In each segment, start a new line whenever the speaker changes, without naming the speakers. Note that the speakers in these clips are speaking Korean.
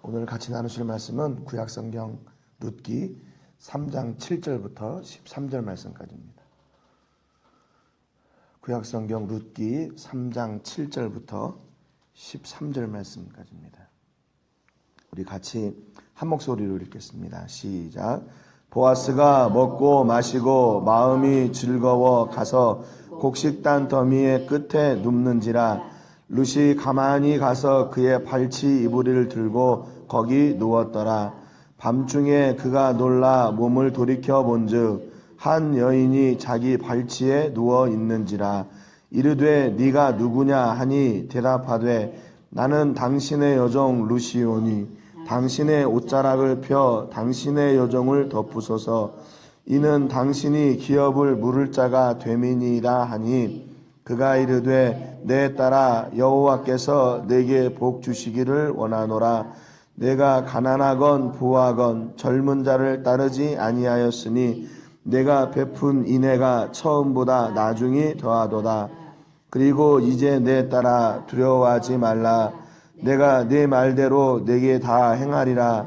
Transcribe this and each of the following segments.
오늘 같이 나누실 말씀은 구약성경 룻기 3장 7절부터 13절 말씀까지입니다. 구약성경 룻기 3장 7절부터 13절 말씀까지입니다. 우리 같이 한 목소리로 읽겠습니다. 시작. 보아스가 먹고 마시고 마음이 즐거워 가서 곡식단 더미의 끝에 눕는지라. 룻이 가만히 가서 그의 발치 이부리를 들고 거기 누웠더라. 밤중에 그가 놀라 몸을 돌이켜 본즉 한 여인이 자기 발치에 누워 있는지라. 이르되 네가 누구냐 하니 대답하되 나는 당신의 여종 룻이오니 당신의 옷자락을 펴 당신의 여종을 덮으소서. 이는 당신이 기업을 물을 자가 됨이니이다 하니 그가 이르되 내 딸아 여호와께서 내게 복 주시기를 원하노라. 내가 가난하건 부하건 젊은 자를 따르지 아니하였으니 내가 베푼 인애가 처음보다 나중이 더하도다. 그리고 이제 내 딸아 두려워하지 말라. 내가 네 말대로 내게 다 행하리라.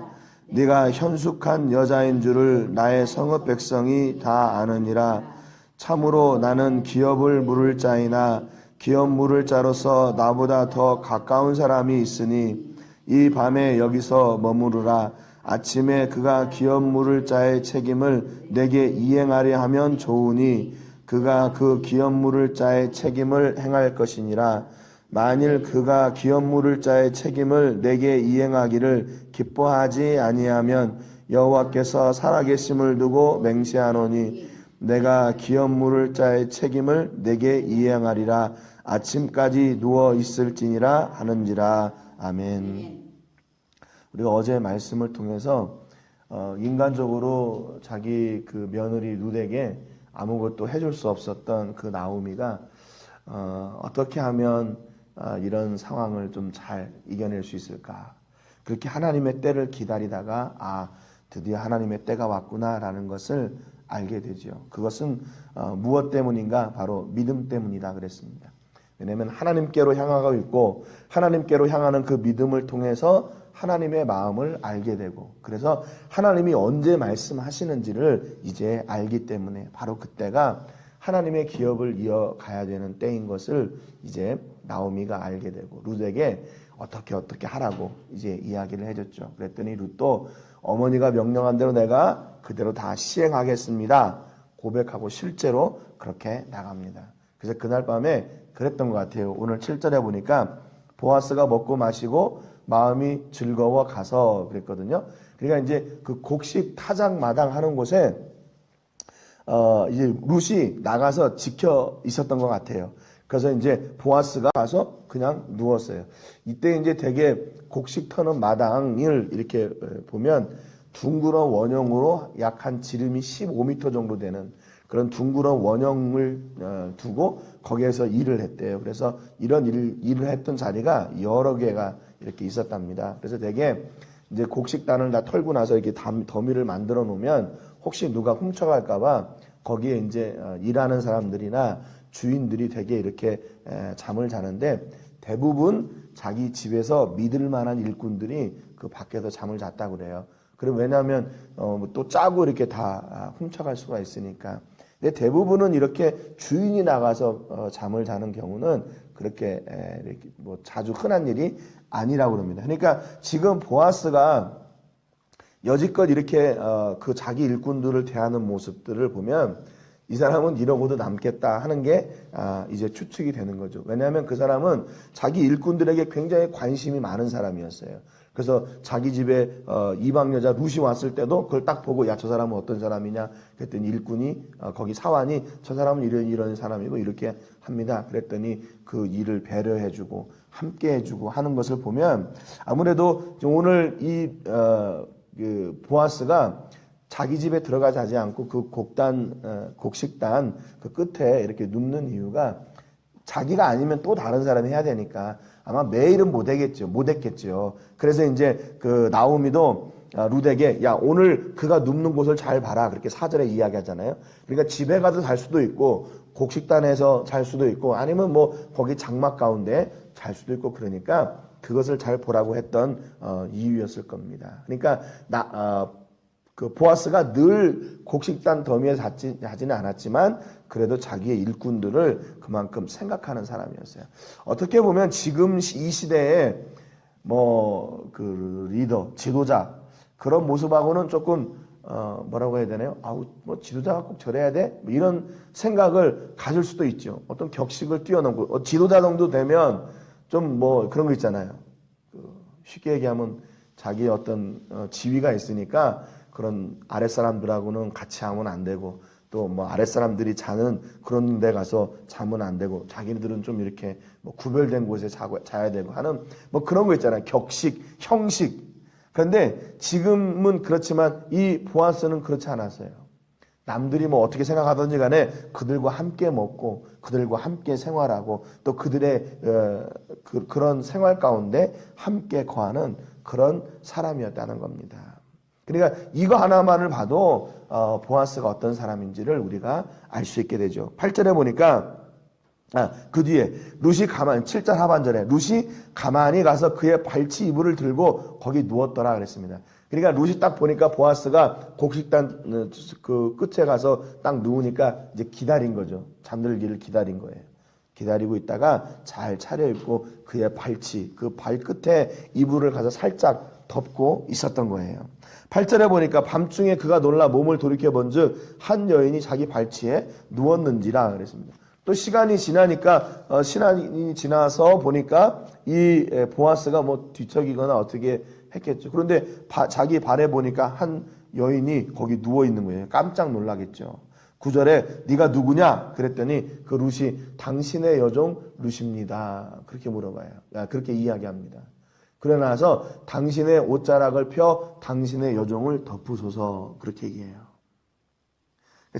네가 현숙한 여자인 줄을 나의 성읍 백성이 다 아느니라. 참으로 나는 기업을 물을 자이나 기업 물을 자로서 나보다 더 가까운 사람이 있으니 이 밤에 여기서 머무르라. 아침에 그가 기업 물을 자의 책임을 내게 이행하려 하면 좋으니 그가 그 기업 물을 자의 책임을 행할 것이니라. 만일 그가 기업 물을 자의 책임을 내게 이행하기를 기뻐하지 아니하면 여호와께서 살아계심을 두고 맹세하노니 내가 기업 물을 자의 책임을 내게 이행하리라. 아침까지 누워 있을지니라 하는지라. 아멘. 우리가 어제 말씀을 통해서 인간적으로 자기 그 며느리 룻에게 아무것도 해줄 수 없었던 그 나오미가 어떻게 하면 이런 상황을 좀 잘 이겨낼 수 있을까? 그렇게 하나님의 때를 기다리다가 드디어 하나님의 때가 왔구나라는 것을 알게 되죠. 그것은 무엇 때문인가? 바로 믿음 때문이다 그랬습니다. 왜냐하면 하나님께로 향하고 있고 하나님께로 향하는 그 믿음을 통해서 하나님의 마음을 알게 되고 그래서 하나님이 언제 말씀하시는지를 이제 알기 때문에 바로 그때가 하나님의 기업을 이어가야 되는 때인 것을 이제 나오미가 알게 되고 룻에게 어떻게 하라고 이제 이야기를 해줬죠. 그랬더니 룻도 어머니가 명령한 대로 내가 그대로 다 시행하겠습니다 고백하고 실제로 그렇게 나갑니다. 그래서 그날 밤에 그랬던 것 같아요. 오늘 7절에 보니까 보아스가 먹고 마시고 마음이 즐거워 가서 그랬거든요. 그러니까 이제 그 곡식 타작 마당 하는 곳에 이제 룻이 나가서 지켜 있었던 것 같아요. 그래서 이제 보아스가 가서 그냥 누웠어요. 이때 이제 되게 곡식 터는 마당을 이렇게 보면 둥그런 원형으로 약 한 지름이 15m 정도 되는 그런 둥그런 원형을 두고 거기에서 일을 했대요. 그래서 이런 일을 했던 자리가 여러 개가 이렇게 있었답니다. 그래서 되게 이제 곡식단을 다 털고 나서 이렇게 더미를 만들어 놓으면 혹시 누가 훔쳐갈까봐 거기에 이제 일하는 사람들이나 주인들이 되게 이렇게 잠을 자는데 대부분 자기 집에서 믿을 만한 일꾼들이 그 밖에서 잠을 잤다고 그래요. 그럼 왜냐하면 또 짜고 이렇게 다 훔쳐갈 수가 있으니까. 근데 대부분은 이렇게 주인이 나가서 잠을 자는 경우는 그렇게 이렇게 뭐 자주 흔한 일이 아니라고 그럽니다. 그러니까 지금 보아스가 여지껏 이렇게 그 자기 일꾼들을 대하는 모습들을 보면 이 사람은 이러고도 남겠다 하는 게 이제 추측이 되는 거죠. 왜냐하면 그 사람은 자기 일꾼들에게 굉장히 관심이 많은 사람이었어요. 그래서 자기 집에 이방 여자 룻이 왔을 때도 그걸 딱 보고 야, 저 사람은 어떤 사람이냐 그랬더니 일꾼이 거기 사환이 저 사람은 이런 사람이고 이렇게 합니다. 그랬더니 그 일을 배려해주고 함께 해주고 하는 것을 보면 아무래도 오늘 그 보아스가 자기 집에 들어가 자지 않고 그 곡식단 그 끝에 이렇게 눕는 이유가 자기가 아니면 또 다른 사람이 해야 되니까 아마 매일은 못했겠죠. 그래서 이제 그 나오미도 룻에게 야, 오늘 그가 눕는 곳을 잘 봐라. 그렇게 4절에 이야기하잖아요. 그러니까 집에 가서 잘 수도 있고 곡식단에서 잘 수도 있고 아니면 뭐 거기 장막 가운데 잘 수도 있고 그러니까 그것을 잘 보라고 했던 이유였을 겁니다. 그러니까 그 보아스가 늘 곡식단 더미에 하지는 않았지만 그래도 자기의 일꾼들을 그만큼 생각하는 사람이었어요. 어떻게 보면 지금 이 시대에 뭐 그 리더, 지도자 그런 모습하고는 조금 뭐라고 해야 되나요? 뭐 지도자가 꼭 저래야 돼? 뭐 이런 생각을 가질 수도 있죠. 어떤 격식을 뛰어넘고 지도자 정도 되면 좀 뭐 그런 거 있잖아요. 쉽게 얘기하면 자기의 어떤 지위가 있으니까 그런 아랫사람들하고는 같이 하면 안 되고 또 뭐 아랫사람들이 자는 그런 데 가서 자면 안 되고 자기들은 좀 이렇게 뭐 구별된 곳에 자야 되고 하는 뭐 그런 거 있잖아요. 격식, 형식. 그런데 지금은 그렇지만 이 보아스는 그렇지 않았어요. 남들이 뭐 어떻게 생각하든지 간에 그들과 함께 먹고 그들과 함께 생활하고 또 그들의 그런 생활 가운데 함께 거하는 그런 사람이었다는 겁니다. 그러니까 이거 하나만을 봐도 보아스가 어떤 사람인지를 우리가 알 수 있게 되죠. 8절에 보니까 그 뒤에 룻이 가만히 7절 하반절에 룻이 가만히 가서 그의 발치 이불을 들고 거기 누웠더라 그랬습니다. 그러니까 룻이 딱 보니까 보아스가 곡식단 그 끝에 가서 딱 누우니까 이제 기다린 거죠. 잠들기를 기다린 거예요. 기다리고 있다가 잘 차려입고 그의 발치 그 발끝에 이불을 가서 살짝 덮고 있었던 거예요. 8절에 보니까 밤중에 그가 놀라 몸을 돌이켜 본즉 한 여인이 자기 발치에 누웠는지라 그랬습니다. 또 시간이 지나니까 시간이 지나서 보니까 이 보아스가 뭐 뒤척이거나 어떻게 했겠죠. 그런데 자기 발에 보니까 한 여인이 거기 누워 있는 거예요. 깜짝 놀라겠죠. 9절에 네가 누구냐? 그랬더니 그 룻이 당신의 여종 룻입니다. 그렇게 물어봐요. 그렇게 이야기합니다. 그러고 나서 당신의 옷자락을 펴 당신의 여종을 덮으소서 그렇게 얘기해요.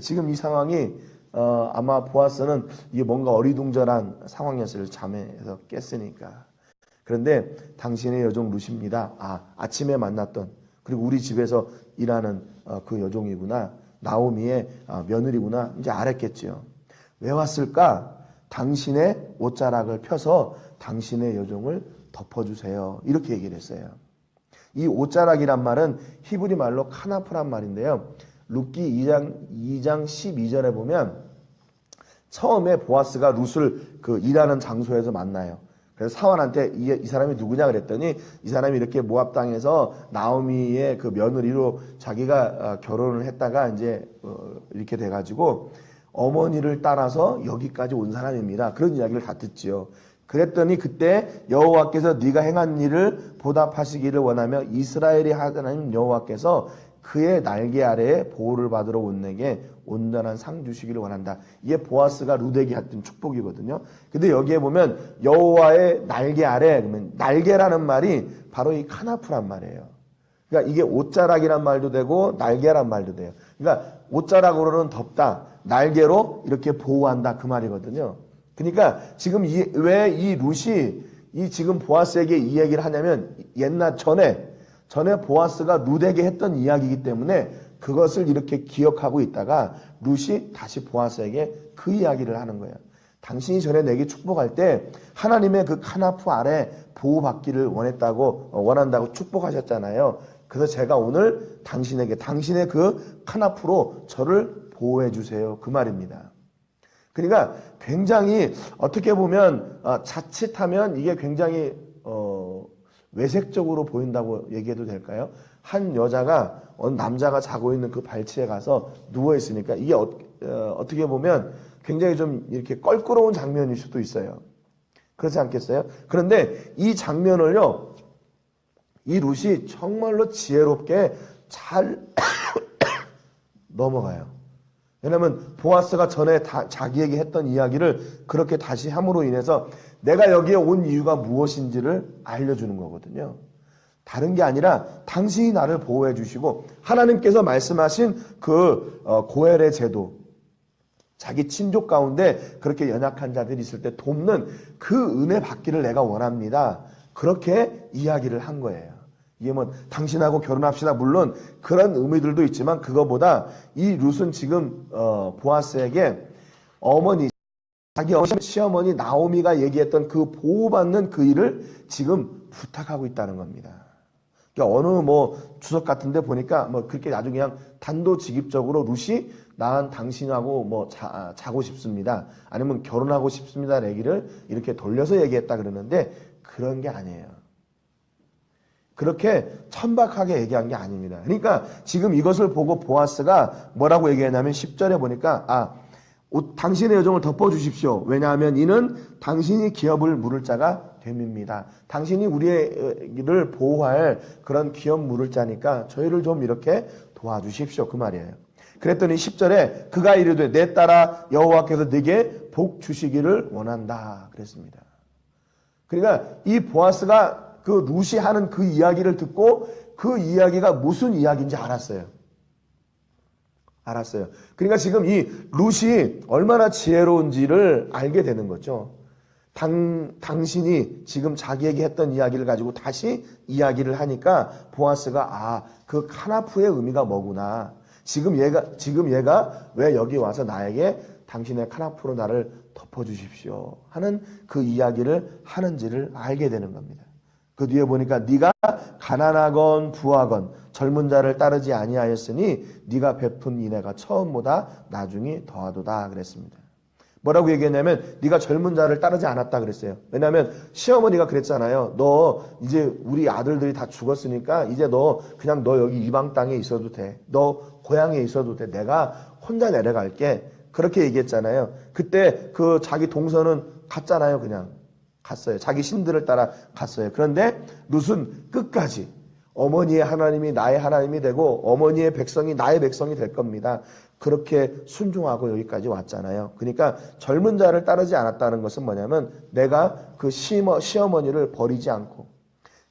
지금 이 상황이 아마 보아스는 이게 뭔가 어리둥절한 상황이었어요. 잠에서 깼으니까. 그런데 당신의 여종 룻입니다. 아침에 만났던 그리고 우리 집에서 일하는 그 여종이구나. 나오미의 며느리구나. 이제 알았겠지요. 왜 왔을까? 당신의 옷자락을 펴서 당신의 여종을 덮어주세요. 이렇게 얘기를 했어요. 이 옷자락이란 말은 히브리 말로 카나프란 말인데요. 룻기 2장 12절에 보면 처음에 보아스가 룻을 그 일하는 장소에서 만나요. 그래서 사환한테 이 사람이 누구냐 그랬더니 이 사람이 이렇게 모압 땅에서 나오미의 그 며느리로 자기가 결혼을 했다가 이제 이렇게 돼가지고 어머니를 따라서 여기까지 온 사람입니다. 그런 이야기를 다 듣지요. 그랬더니 그때 여호와께서 네가 행한 일을 보답하시기를 원하며 이스라엘의 하나님 여호와께서 그의 날개 아래에 보호를 받으러 온 내게 온전한 상 주시기를 원한다. 이게 보아스가 룻에게 했던 축복이거든요. 근데 여기에 보면 여호와의 날개 아래 그러면 날개라는 말이 바로 이 카나프란 말이에요. 그러니까 이게 옷자락이란 말도 되고 날개란 말도 돼요. 그러니까 옷자락으로는 덮다, 날개로 이렇게 보호한다 그 말이거든요. 그러니까 지금 왜 이 룻이 이 지금 보아스에게 이 얘기를 하냐면 옛날 전에 보아스가 룻에게 했던 이야기이기 때문에 그것을 이렇게 기억하고 있다가 룻이 다시 보아스에게 그 이야기를 하는 거예요. 당신이 전에 내게 축복할 때 하나님의 그 카나프 아래 보호받기를 원한다고 축복하셨잖아요. 그래서 제가 오늘 당신에게 당신의 그 카나프로 저를 보호해 주세요. 그 말입니다. 그러니까 굉장히 어떻게 보면 자칫하면 이게 굉장히 외색적으로 보인다고 얘기해도 될까요? 한 여자가 어느 남자가 자고 있는 그 발치에 가서 누워 있으니까 이게 어떻게 보면 굉장히 좀 이렇게 껄끄러운 장면일 수도 있어요. 그렇지 않겠어요? 그런데 이 장면을요, 이 룻이 정말로 지혜롭게 잘 넘어가요. 왜냐하면 보아스가 전에 자기에게 했던 이야기를 그렇게 다시 함으로 인해서 내가 여기에 온 이유가 무엇인지를 알려주는 거거든요. 다른 게 아니라 당신이 나를 보호해 주시고 하나님께서 말씀하신 그 고엘의 제도, 자기 친족 가운데 그렇게 연약한 자들이 있을 때 돕는 그 은혜 받기를 내가 원합니다. 그렇게 이야기를 한 거예요. 이게 뭐 당신하고 결혼합시다 물론 그런 의미들도 있지만 그거보다 이 룻은 지금 보아스에게 자기 시어머니 나오미가 얘기했던 그 보호받는 그 일을 지금 부탁하고 있다는 겁니다. 그러니까 어느 뭐 주석 같은데 보니까 뭐 그렇게 아주 그냥 단도직입적으로 룻이 난 당신하고 뭐 자고 싶습니다. 아니면 결혼하고 싶습니다. 얘기를 이렇게 돌려서 얘기했다 그러는데 그런 게 아니에요. 그렇게 천박하게 얘기한 게 아닙니다. 그러니까 지금 이것을 보고 보아스가 뭐라고 얘기했냐면 10절에 보니까 당신의 여정을 덮어주십시오. 왜냐하면 이는 당신이 기업을 물을 자가 됨입니다. 당신이 우리를 보호할 그런 기업 물을 자니까 저희를 좀 이렇게 도와주십시오. 그 말이에요. 그랬더니 10절에 그가 이르되 내 딸아 여호와께서 네게 복 주시기를 원한다 그랬습니다. 그러니까 이 보아스가 그 룻이 하는 그 이야기를 듣고 그 이야기가 무슨 이야기인지 알았어요. 그러니까 지금 이 룻이 얼마나 지혜로운지를 알게 되는 거죠. 당신이 지금 자기에게 했던 이야기를 가지고 다시 이야기를 하니까 보아스가 그 카나프의 의미가 뭐구나. 지금 얘가 왜 여기 와서 나에게 당신의 카나프로 나를 덮어주십시오 하는 그 이야기를 하는지를 알게 되는 겁니다. 그 뒤에 보니까 네가 가난하건 부하건 젊은 자를 따르지 아니하였으니 네가 베푼 인애가 처음보다 나중이 더하도다 그랬습니다. 뭐라고 얘기했냐면 네가 젊은 자를 따르지 않았다 그랬어요. 왜냐하면 시어머니가 그랬잖아요. 너 이제 우리 아들들이 다 죽었으니까 이제 너 여기 이방 땅에 있어도 돼. 너 고향에 있어도 돼. 내가 혼자 내려갈게. 그렇게 얘기했잖아요. 그때 그 자기 동서는 갔잖아요. 그냥 갔어요. 자기 신들을 따라 갔어요. 그런데 룻은 끝까지 어머니의 하나님이 나의 하나님이 되고 어머니의 백성이 나의 백성이 될 겁니다. 그렇게 순종하고 여기까지 왔잖아요. 그러니까 젊은 자를 따르지 않았다는 것은 뭐냐면 내가 그 시어머니를 버리지 않고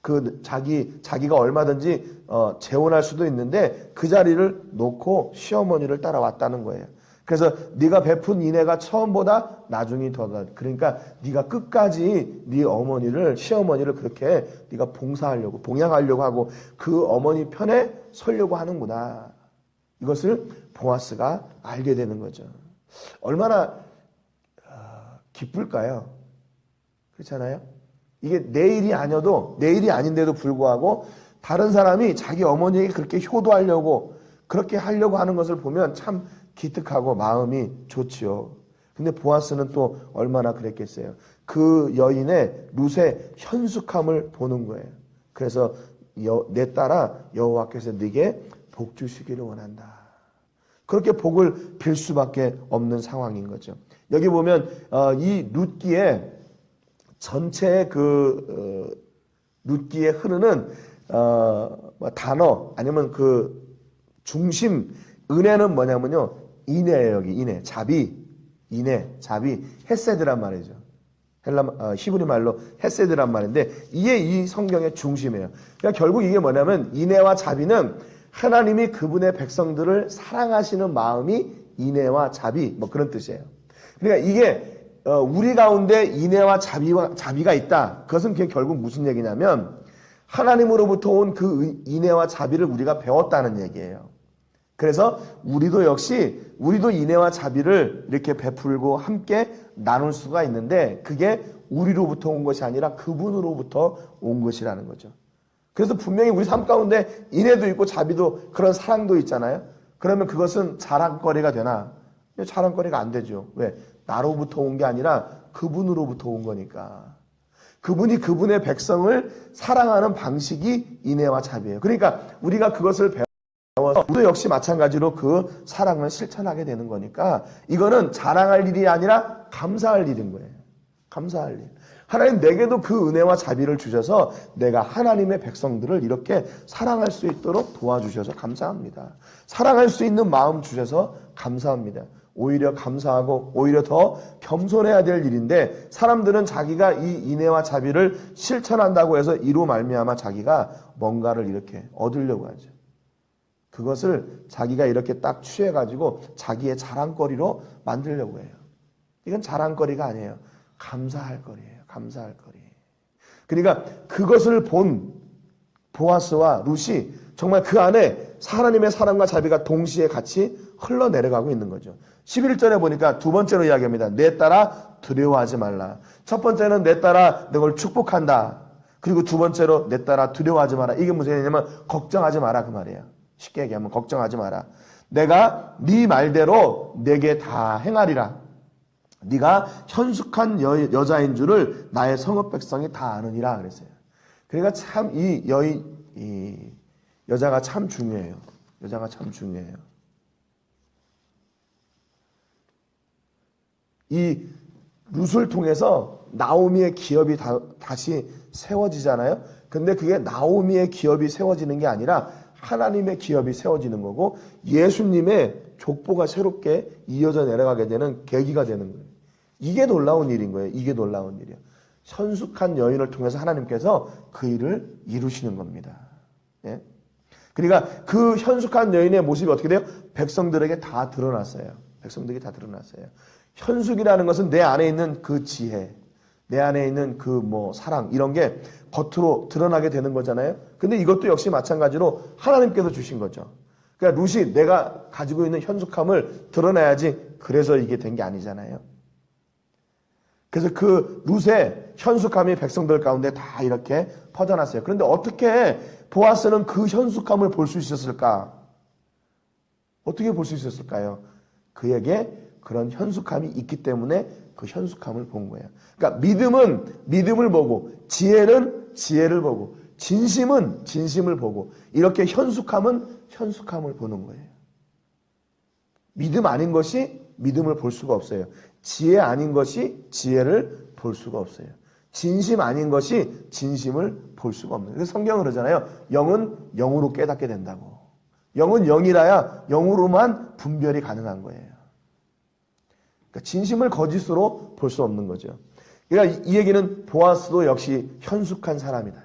그 자기가 얼마든지 재혼할 수도 있는데 그 자리를 놓고 시어머니를 따라왔다는 거예요. 그래서 네가 베푼 인애가 처음보다 나중이 더다. 그러니까 네가 끝까지 네 시어머니를 그렇게 네가 봉양하려고 하고 그 어머니 편에 서려고 하는구나. 이것을 보아스가 알게 되는 거죠. 얼마나 기쁠까요? 그렇잖아요? 이게 내 일이 아닌데도 불구하고 다른 사람이 자기 어머니에게 그렇게 효도하려고 그렇게 하려고 하는 것을 보면 참 기특하고 마음이 좋지요. 근데 보아스는 또 얼마나 그랬겠어요. 그 여인의 룻의 현숙함을 보는 거예요. 그래서 내 딸아 여호와께서 네게 복 주시기를 원한다. 그렇게 복을 빌 수밖에 없는 상황인 거죠. 여기 보면 이 룻기에 전체의 룻기에 흐르는 단어 아니면 그 중심 은혜는 뭐냐면요. 인애예요. 여기 인애, 자비, 헤세드란 말이죠. 히브리 말로 헤세드란 말인데 이게 이 성경의 중심이에요. 그러니까 결국 이게 뭐냐면 인애와 자비는 하나님이 그분의 백성들을 사랑하시는 마음이 인애와 자비 뭐 그런 뜻이에요. 그러니까 이게 우리 가운데 인애와 자비가 있다. 그것은 결국 무슨 얘기냐면 하나님으로부터 온 그 인애와 자비를 우리가 배웠다는 얘기예요. 그래서 우리도 인애와 자비를 이렇게 베풀고 함께 나눌 수가 있는데 그게 우리로부터 온 것이 아니라 그분으로부터 온 것이라는 거죠. 그래서 분명히 우리 삶 가운데 인애도 있고 자비도 그런 사랑도 있잖아요. 그러면 그것은 자랑거리가 되나? 자랑거리가 안 되죠. 왜? 나로부터 온 게 아니라 그분으로부터 온 거니까. 그분이 그분의 백성을 사랑하는 방식이 인애와 자비예요. 그러니까 우리가 그것을 배워서 우리도 역시 마찬가지로 그 사랑을 실천하게 되는 거니까 이거는 자랑할 일이 아니라 감사할 일인 거예요. 감사할 일. 하나님 내게도 그 은혜와 자비를 주셔서 내가 하나님의 백성들을 이렇게 사랑할 수 있도록 도와주셔서 감사합니다. 사랑할 수 있는 마음 주셔서 감사합니다. 오히려 감사하고 오히려 더 겸손해야 될 일인데 사람들은 자기가 이 인애와 자비를 실천한다고 해서 이로 말미암아 자기가 뭔가를 이렇게 얻으려고 하죠. 그것을 자기가 이렇게 딱 취해가지고 자기의 자랑거리로 만들려고 해요. 이건 자랑거리가 아니에요. 감사할 거리예요. 감사할 거리. 그러니까 그것을 본 보아스와 룻이 정말 그 안에 하나님의 사랑과 자비가 동시에 같이 흘러내려가고 있는 거죠. 11절에 보니까 두 번째로 이야기합니다. 내 딸아 두려워하지 말라. 첫 번째는 내 딸아 너를 축복한다. 그리고 두 번째로 내 딸아 두려워하지 마라. 이게 무슨 얘기냐면 걱정하지 마라 그 말이에요. 쉽게 얘기하면 걱정하지 마라. 내가 네 말대로 내게 다 행하리라. 네가 현숙한 여자인 줄을 나의 성읍 백성이 다 아느니라 그랬어요. 그러니까 참 이 여자가 참 중요해요. 여자가 참 중요해요. 이 룻을 통해서 나오미의 기업이 다시 세워지잖아요. 근데 그게 나오미의 기업이 세워지는 게 아니라 하나님의 기업이 세워지는 거고 예수님의 족보가 새롭게 이어져 내려가게 되는 계기가 되는 거예요. 이게 놀라운 일인 거예요. 이게 놀라운 일이에요. 현숙한 여인을 통해서 하나님께서 그 일을 이루시는 겁니다. 예? 그러니까 그 현숙한 여인의 모습이 어떻게 돼요? 백성들에게 다 드러났어요. 백성들에게 다 드러났어요. 현숙이라는 것은 내 안에 있는 그 지혜, 내 안에 있는 그 사랑 이런 게 겉으로 드러나게 되는 거잖아요. 근데 이것도 역시 마찬가지로 하나님께서 주신 거죠. 그러니까 룻이 내가 가지고 있는 현숙함을 드러내야지 그래서 이게 된 게 아니잖아요. 그래서 그 룻의 현숙함이 백성들 가운데 다 이렇게 퍼져났어요. 그런데 어떻게 보아스는 그 현숙함을 볼 수 있었을까? 어떻게 볼 수 있었을까요? 그에게 그런 현숙함이 있기 때문에 그 현숙함을 본 거예요. 그러니까 믿음은 믿음을 보고, 지혜는 지혜를 보고, 진심은 진심을 보고, 이렇게 현숙함은 현숙함을 보는 거예요. 믿음 아닌 것이 믿음을 볼 수가 없어요. 지혜 아닌 것이 지혜를 볼 수가 없어요. 진심 아닌 것이 진심을 볼 수가 없는 거예요. 그래서 성경은 그러잖아요. 영은 영으로 깨닫게 된다고. 영은 영이라야 영으로만 분별이 가능한 거예요. 그러니까 진심을 거짓으로 볼 수 없는 거죠. 그러니까 이 얘기는 보아스도 역시 현숙한 사람이다.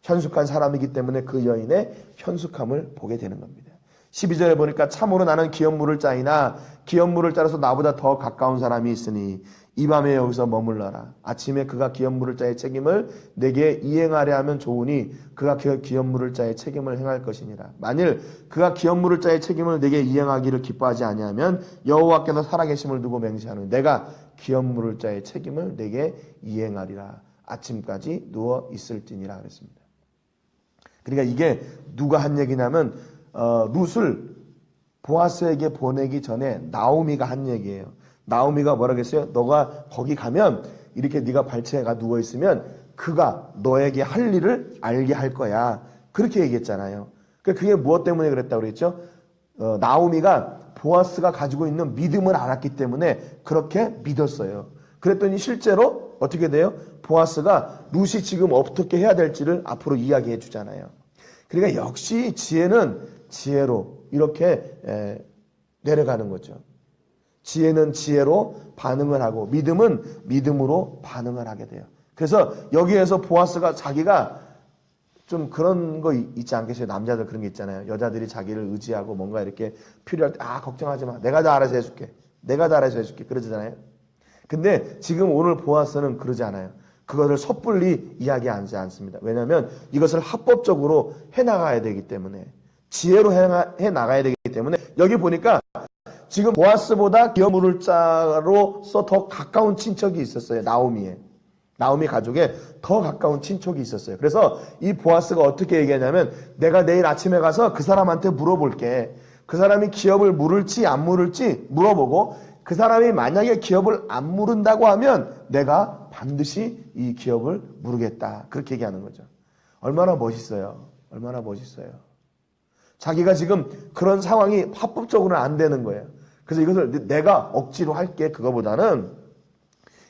현숙한 사람이기 때문에 그 여인의 현숙함을 보게 되는 겁니다. 12절에 보니까 참으로 나는 기업물을 짜이나 기업물을 짜라서 나보다 더 가까운 사람이 있으니 이 밤에 여기서 머물러라. 아침에 그가 기업물을 짜의 책임을 내게 이행하려 하면 좋으니 그가 기업물을 짜의 책임을 행할 것이니라. 만일 그가 기업물을 짜의 책임을 내게 이행하기를 기뻐하지 아니하면 여호와께서 살아계심을 두고 맹세하노니 내가 기업물을 짜의 책임을 내게 이행하리라. 아침까지 누워 있을지니라 그랬습니다. 그러니까 이게 누가 한 얘기냐면 룻을 보아스에게 보내기 전에 나오미가 한 얘기예요. 나오미가 뭐라고 했어요? 너가 거기 가면 이렇게 네가 발치해가 누워있으면 그가 너에게 할 일을 알게 할 거야. 그렇게 얘기했잖아요. 그게 무엇 때문에 그랬다고 그랬죠? 나오미가 보아스가 가지고 있는 믿음을 알았기 때문에 그렇게 믿었어요. 그랬더니 실제로 어떻게 돼요? 보아스가 룻이 지금 어떻게 해야 될지를 앞으로 이야기해 주잖아요. 그러니까 역시 지혜는 지혜로 이렇게 내려가는 거죠. 지혜는 지혜로 반응을 하고 믿음은 믿음으로 반응을 하게 돼요. 그래서 여기에서 보아스가 자기가 좀 그런 거 있지 않겠어요? 남자들 그런 게 있잖아요. 여자들이 자기를 의지하고 뭔가 이렇게 필요할 때 걱정하지 마. 내가 다 알아서 해줄게. 내가 다 알아서 해줄게. 그러잖아요. 근데 지금 오늘 보아스는 그러지 않아요. 그것을 섣불리 이야기하지 않습니다. 왜냐하면 이것을 합법적으로 해나가야 되기 때문에 지혜로 해나가야 되기 때문에 여기 보니까 지금 보아스보다 기업물을 자로서 더 가까운 친척이 있었어요. 나오미 가족에 더 가까운 친척이 있었어요. 그래서 이 보아스가 어떻게 얘기하냐면 내가 내일 아침에 가서 그 사람한테 물어볼게. 그 사람이 기업을 물을지 안 물을지 물어보고 그 사람이 만약에 기업을 안 물은다고 하면 내가 반드시 이 기업을 물으겠다. 그렇게 얘기하는 거죠. 얼마나 멋있어요. 얼마나 멋있어요. 자기가 지금 그런 상황이 합법적으로는 안 되는 거예요. 그래서 이것을 내가 억지로 할게. 그거보다는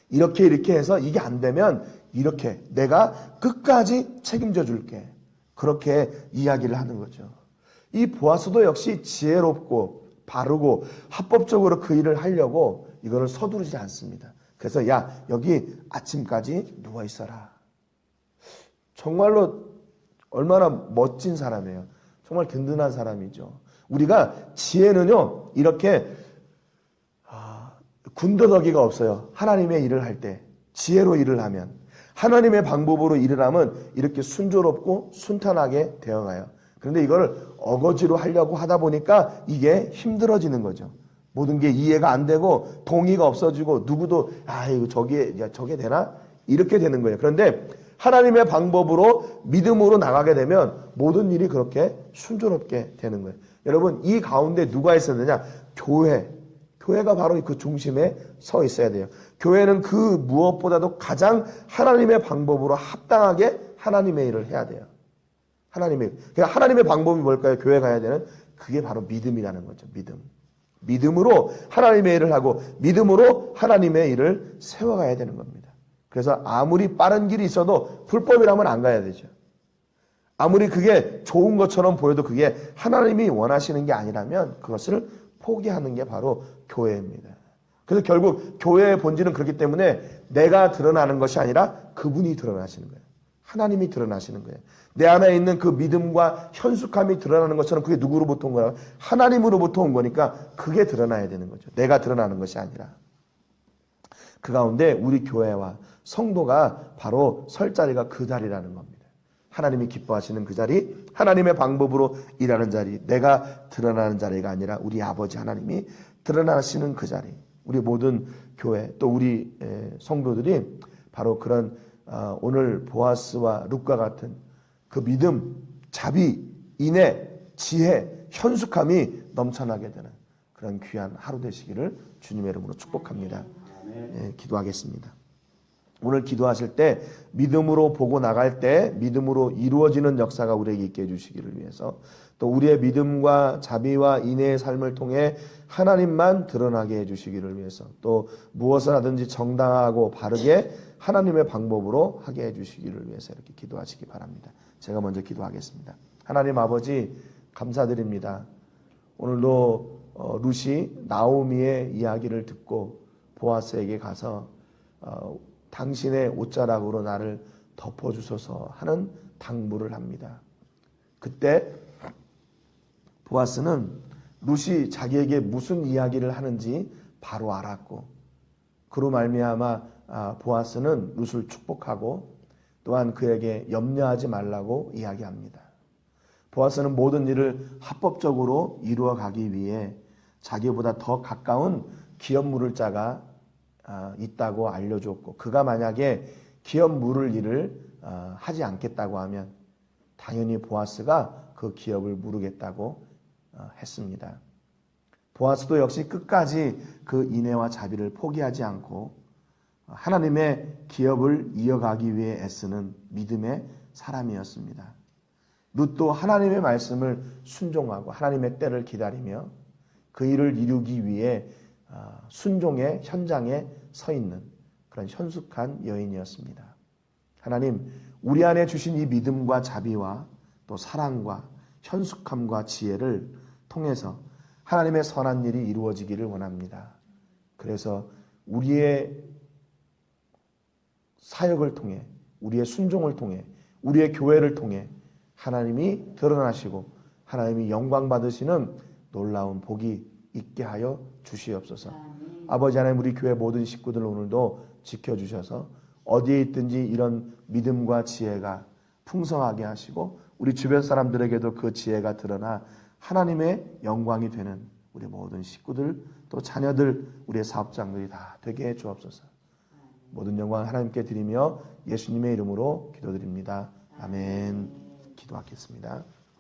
이렇게 해서 이게 안 되면 이렇게 내가 끝까지 책임져 줄게. 그렇게 이야기를 하는 거죠. 이 보아스도 역시 지혜롭고 바르고 합법적으로 그 일을 하려고 이거를 서두르지 않습니다. 그래서 야 여기 아침까지 누워 있어라. 정말로 얼마나 멋진 사람이에요. 정말 든든한 사람이죠. 우리가 지혜는요 이렇게 군더더기가 없어요. 하나님의 일을 할 때 지혜로 일을 하면 하나님의 방법으로 일을 하면 이렇게 순조롭고 순탄하게 되어가요. 그런데 이걸 어거지로 하려고 하다 보니까 이게 힘들어지는 거죠. 모든 게 이해가 안 되고 동의가 없어지고 누구도 이거 저게 되나? 이렇게 되는 거예요. 그런데 하나님의 방법으로 믿음으로 나가게 되면 모든 일이 그렇게 순조롭게 되는 거예요. 여러분, 이 가운데 누가 있어야 되냐? 교회가 바로 그 중심에 서 있어야 돼요. 교회는 그 무엇보다도 가장 하나님의 방법으로 합당하게 하나님의 일을 해야 돼요. 하나님의 방법이 뭘까요? 교회 가야 되는 그게 바로 믿음이라는 거죠. 믿음으로 하나님의 일을 하고 믿음으로 하나님의 일을 세워가야 되는 겁니다. 그래서 아무리 빠른 길이 있어도 불법이라면 안 가야 되죠. 아무리 그게 좋은 것처럼 보여도 그게 하나님이 원하시는 게 아니라면 그것을 포기하는 게 바로 교회입니다. 그래서 결국 교회의 본질은 그렇기 때문에 내가 드러나는 것이 아니라 그분이 드러나시는 거예요. 하나님이 드러나시는 거예요. 내 안에 있는 그 믿음과 현숙함이 드러나는 것처럼 그게 누구로부터 온 거야? 하나님으로부터 온 거니까 그게 드러나야 되는 거죠. 내가 드러나는 것이 아니라. 그 가운데 우리 교회와 성도가 바로 설 자리가 그 자리라는 겁니다. 하나님이 기뻐하시는 그 자리, 하나님의 방법으로 일하는 자리, 내가 드러나는 자리가 아니라 우리 아버지 하나님이 드러나시는 그 자리. 우리 모든 교회 또 우리 성도들이 바로 그런 오늘 보아스와 룻과 같은 그 믿음, 자비, 인애, 지혜, 현숙함이 넘쳐나게 되는 그런 귀한 하루 되시기를 주님의 이름으로 축복합니다. 기도하겠습니다. 오늘 기도하실 때 믿음으로 보고 나갈 때 믿음으로 이루어지는 역사가 우리에게 있게 해주시기를 위해서 또 우리의 믿음과 자비와 인애의 삶을 통해 하나님만 드러나게 해주시기를 위해서 또 무엇을 하든지 정당하고 바르게 하나님의 방법으로 하게 해주시기를 위해서 이렇게 기도하시기 바랍니다. 제가 먼저 기도하겠습니다. 하나님 아버지 감사드립니다. 오늘도 룻이 나오미의 이야기를 듣고 보아스에게 가서 당신의 옷자락으로 나를 덮어주소서 하는 당부를 합니다. 그때 보아스는 룻이 자기에게 무슨 이야기를 하는지 바로 알았고 그로 말미암아 보아스는 룻을 축복하고 또한 그에게 염려하지 말라고 이야기합니다. 보아스는 모든 일을 합법적으로 이루어가기 위해 자기보다 더 가까운 기업 물을 자가 있다고 알려줬고 그가 만약에 기업 물을 일을 하지 않겠다고 하면 당연히 보아스가 그 기업을 물으겠다고 했습니다. 보아스도 역시 끝까지 그 인애와 자비를 포기하지 않고 하나님의 기업을 이어가기 위해 애쓰는 믿음의 사람이었습니다. 룻도 하나님의 말씀을 순종하고 하나님의 때를 기다리며 그 일을 이루기 위해 순종의 현장에 서 있는 그런 현숙한 여인이었습니다. 하나님, 우리 안에 주신 이 믿음과 자비와 또 사랑과 현숙함과 지혜를 통해서 하나님의 선한 일이 이루어지기를 원합니다. 그래서 우리의 사역을 통해 우리의 순종을 통해 우리의 교회를 통해 하나님이 드러나시고 하나님이 영광 받으시는 놀라운 복이 있게 하여 주시옵소서. 아버지 하나님 우리 교회 모든 식구들 오늘도 지켜주셔서 어디에 있든지 이런 믿음과 지혜가 풍성하게 하시고 우리 주변 사람들에게도 그 지혜가 드러나 하나님의 영광이 되는 우리 모든 식구들 또 자녀들 우리의 사업장들이 다 되게 해 주옵소서. 모든 영광 하나님께 드리며 예수님의 이름으로 기도드립니다. 아멘. 기도하겠습니다.